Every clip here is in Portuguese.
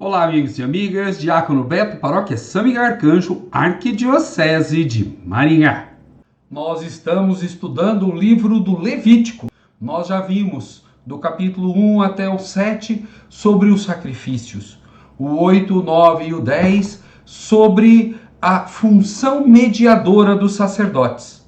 Olá, amigos e amigas, Diácono Beto, Paróquia São Miguel Arcanjo, Arquidiocese de Maringá. Nós estamos estudando o livro do Levítico. Nós já vimos do capítulo 1 até o 7 sobre os sacrifícios, o 8, o 9 e o 10 sobre a função mediadora dos sacerdotes.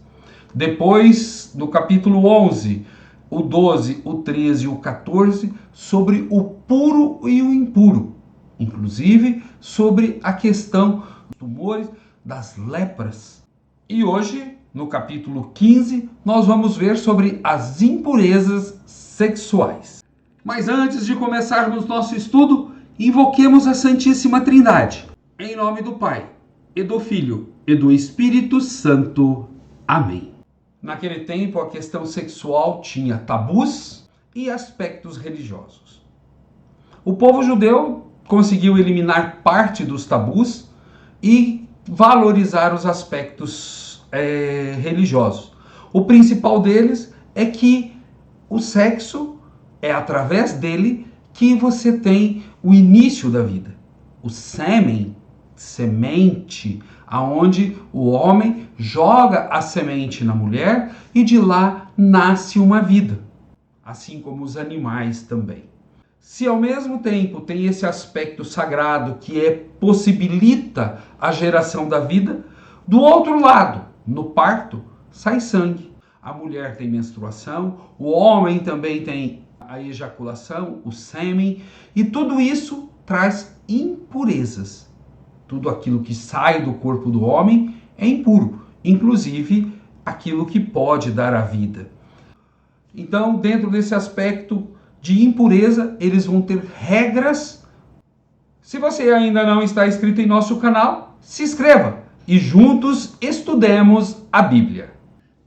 Depois, no capítulo 11, o 12, o 13 e o 14, sobre o puro e o impuro. Inclusive sobre a questão dos tumores, das lepras. E hoje, no capítulo 15, nós vamos ver sobre as impurezas sexuais. Mas antes de começarmos nosso estudo, invoquemos a Santíssima Trindade. Em nome do Pai, e do Filho, e do Espírito Santo. Amém. Naquele tempo, a questão sexual tinha tabus e aspectos religiosos. O povo judeu conseguiu eliminar parte dos tabus e valorizar os aspectos religiosos. O principal deles é que o sexo é através dele que você tem o início da vida. O sêmen, semente, aonde o homem joga a semente na mulher e de lá nasce uma vida, assim como os animais também. Se ao mesmo tempo tem esse aspecto sagrado que possibilita a geração da vida, do outro lado, no parto, sai sangue. A mulher tem menstruação, o homem também tem a ejaculação, o sêmen, e tudo isso traz impurezas. Tudo aquilo que sai do corpo do homem é impuro, inclusive aquilo que pode dar a vida. Então, dentro desse aspecto de impureza, eles vão ter regras. Se você ainda não está inscrito em nosso canal, se inscreva e juntos estudemos a Bíblia.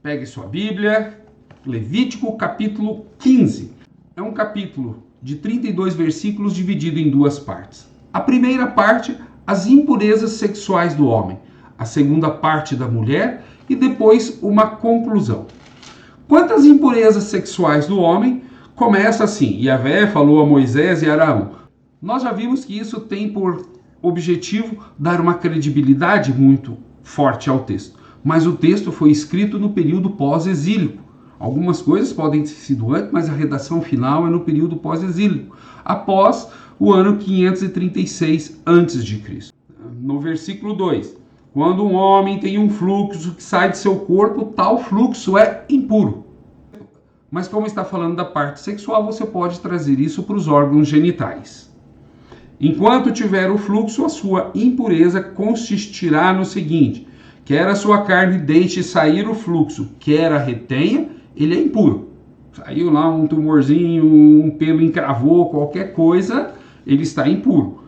Pegue sua Bíblia, Levítico capítulo 15. É um capítulo de 32 versículos dividido em duas partes. A primeira parte, as impurezas sexuais do homem. A segunda parte da mulher e depois uma conclusão. Quanto às impurezas sexuais do homem, começa assim: Yahvé falou a Moisés e Arão. Nós já vimos que isso tem por objetivo dar uma credibilidade muito forte ao texto. Mas o texto foi escrito no período pós-exílico. Algumas coisas podem ter sido antes, mas a redação final é no período pós-exílico, após o ano 536 a.C. No versículo 2, quando um homem tem um fluxo que sai de seu corpo, tal fluxo é impuro. Mas como está falando da parte sexual, você pode trazer isso para os órgãos genitais. Enquanto tiver o fluxo, a sua impureza consistirá no seguinte: quer a sua carne deixe sair o fluxo, quer a retenha, ele é impuro. Saiu lá um tumorzinho, um pelo encravou, qualquer coisa, ele está impuro.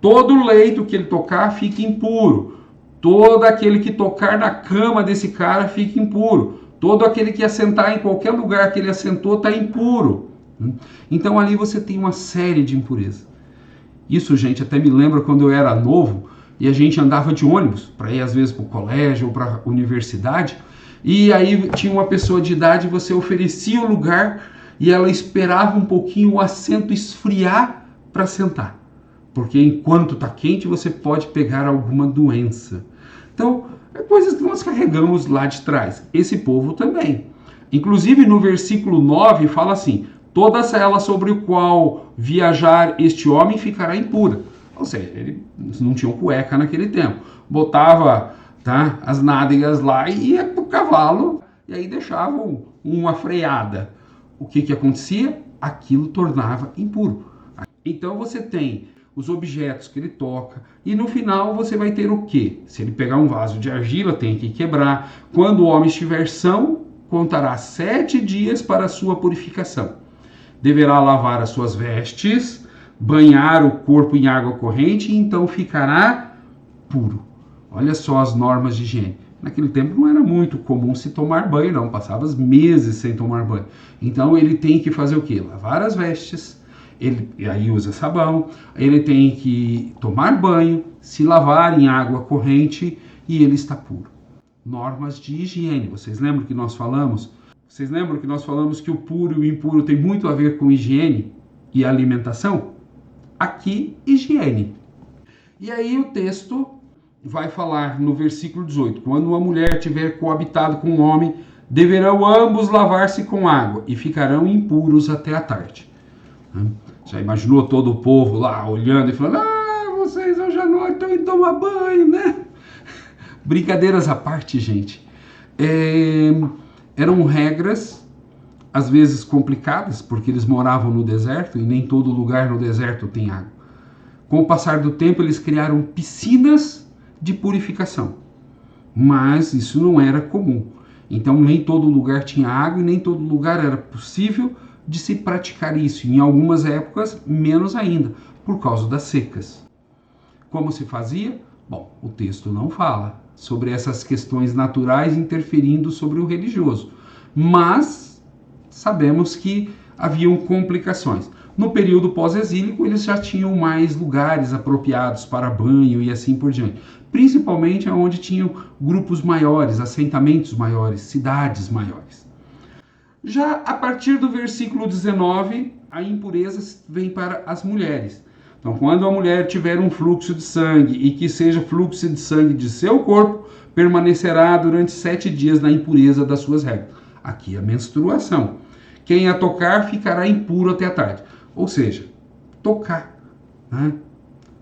Todo leito que ele tocar fica impuro. Todo aquele que tocar na cama desse cara fica impuro. Todo aquele que assentar em qualquer lugar que ele assentou está impuro. Então ali você tem uma série de impurezas. Isso, gente, até me lembra quando eu era novo e a gente andava de ônibus para ir às vezes para o colégio ou para a universidade. E aí tinha uma pessoa de idade, você oferecia o lugar e ela esperava um pouquinho o assento esfriar para sentar. Porque enquanto está quente você pode pegar alguma doença. Então, é coisas que nós carregamos lá de trás. Esse povo também. Inclusive no versículo 9 fala assim: toda cela sobre o qual viajar este homem ficará impura. Ou seja, eles não tinham cueca naquele tempo. Botava as nádegas lá e ia para o cavalo e aí deixavam uma freada. O que acontecia? Aquilo tornava impuro. Então você tem os objetos que ele toca e no final você vai ter o quê? Se ele pegar um vaso de argila, tem que quebrar. Quando o homem estiver são, contará 7 dias para a sua purificação. Deverá lavar as suas vestes, banhar o corpo em água corrente e então ficará puro. Olha só as normas de higiene. Naquele tempo não era muito comum se tomar banho, não. Passava meses sem tomar banho. Então ele tem que fazer o quê? Lavar as vestes, ele aí usa sabão, ele tem que tomar banho, se lavar em água corrente e ele está puro. Normas de higiene. Vocês lembram que nós falamos? Que o puro e o impuro tem muito a ver com higiene e alimentação? Aqui, higiene. E aí o texto vai falar no versículo 18: quando uma mulher tiver coabitado com um homem, deverão ambos lavar-se com água e ficarão impuros até a tarde. Já imaginou todo o povo lá olhando e falando: vocês hoje à noite estão indo tomar banho, né? Brincadeiras à parte, gente. Eram regras, às vezes complicadas, porque eles moravam no deserto e nem todo lugar no deserto tem água. Com o passar do tempo, eles criaram piscinas de purificação, mas isso não era comum. Então, nem todo lugar tinha água e nem todo lugar era possível de se praticar isso. Em algumas épocas, menos ainda, por causa das secas. Como se fazia? Bom, o texto não fala sobre essas questões naturais interferindo sobre o religioso, mas sabemos que haviam complicações. No período pós-exílico, eles já tinham mais lugares apropriados para banho e assim por diante, principalmente onde tinham grupos maiores, assentamentos maiores, cidades maiores. Já a partir do versículo 19, a impureza vem para as mulheres. Então, quando a mulher tiver um fluxo de sangue e que seja fluxo de sangue de seu corpo, permanecerá durante 7 dias na impureza das suas regras. Aqui a menstruação. Quem a tocar ficará impuro até a tarde. Ou seja, tocar, né?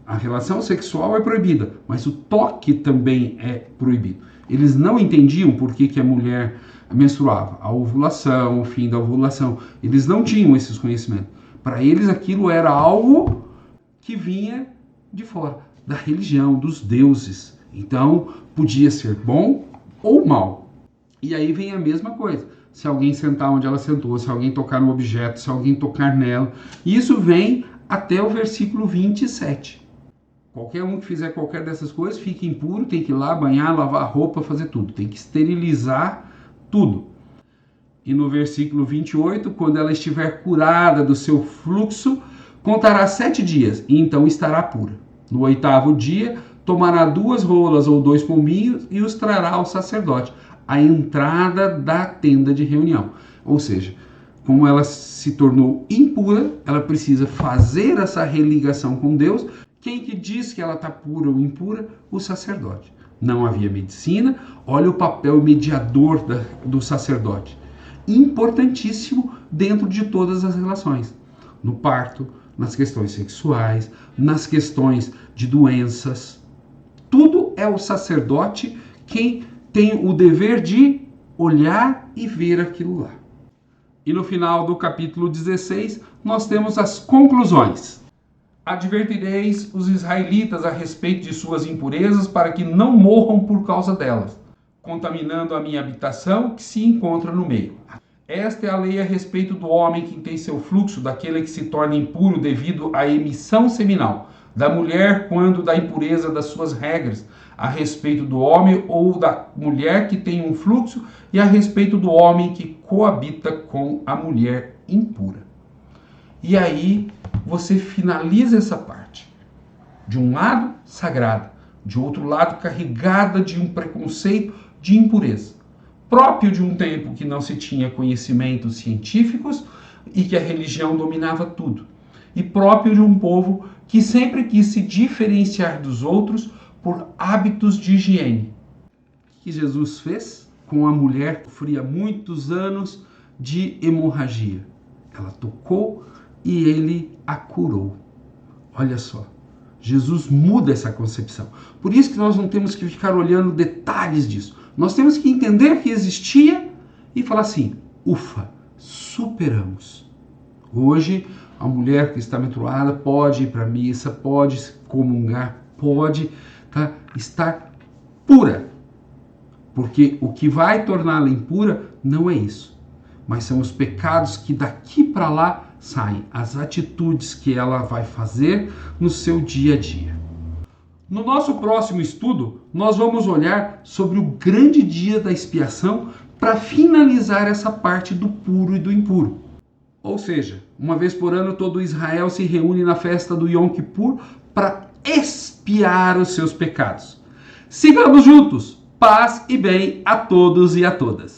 A relação sexual é proibida, mas o toque também é proibido. Eles não entendiam por que a mulher menstruava, a ovulação, o fim da ovulação. Eles não tinham esses conhecimentos. Para eles aquilo era algo que vinha de fora, da religião, dos deuses. Então, podia ser bom ou mal. E aí vem a mesma coisa. Se alguém sentar onde ela sentou, se alguém tocar no objeto, se alguém tocar nela. Isso vem até o versículo 27. Qualquer um que fizer qualquer dessas coisas fica impuro, tem que ir lá banhar, lavar roupa, fazer tudo. Tem que esterilizar tudo. E no versículo 28, quando ela estiver curada do seu fluxo, contará 7 dias e então estará pura. No 8º dia, tomará 2 rolas ou 2 pombinhos e os trará ao sacerdote, à entrada da tenda de reunião. Ou seja, como ela se tornou impura, ela precisa fazer essa religação com Deus. Quem que diz que ela está pura ou impura? O sacerdote. Não havia medicina. Olha o papel mediador do sacerdote. Importantíssimo dentro de todas as relações. No parto, nas questões sexuais, nas questões de doenças. Tudo é o sacerdote quem tem o dever de olhar e ver aquilo lá. E no final do capítulo 16, nós temos as conclusões. Advertireis os israelitas a respeito de suas impurezas para que não morram por causa delas, contaminando a minha habitação que se encontra no meio. Esta é a lei a respeito do homem que tem seu fluxo, daquele que se torna impuro devido à emissão seminal, da mulher quando da impureza das suas regras, a respeito do homem ou da mulher que tem um fluxo e a respeito do homem que coabita com a mulher impura. E aí você finaliza essa parte. De um lado, sagrada, de outro lado, carregada de um preconceito de impureza, próprio de um tempo que não se tinha conhecimentos científicos e que a religião dominava tudo, e próprio de um povo que sempre quis se diferenciar dos outros por hábitos de higiene. O que Jesus fez com a mulher que sofria muitos anos de hemorragia? Ela tocou e ele a curou. Olha só, Jesus muda essa concepção. Por isso que nós não temos que ficar olhando detalhes disso. Nós temos que entender que existia e falar assim, ufa, superamos. Hoje, a mulher que está menstruada pode ir para a missa, pode comungar, pode estar pura. Porque o que vai torná-la impura não é isso, mas são os pecados que daqui para lá saem, as atitudes que ela vai fazer no seu dia a dia. No nosso próximo estudo, nós vamos olhar sobre o grande dia da expiação para finalizar essa parte do puro e do impuro. Ou seja, uma vez por ano todo Israel se reúne na festa do Yom Kippur para expiar os seus pecados. Sigamos juntos! Paz e bem a todos e a todas!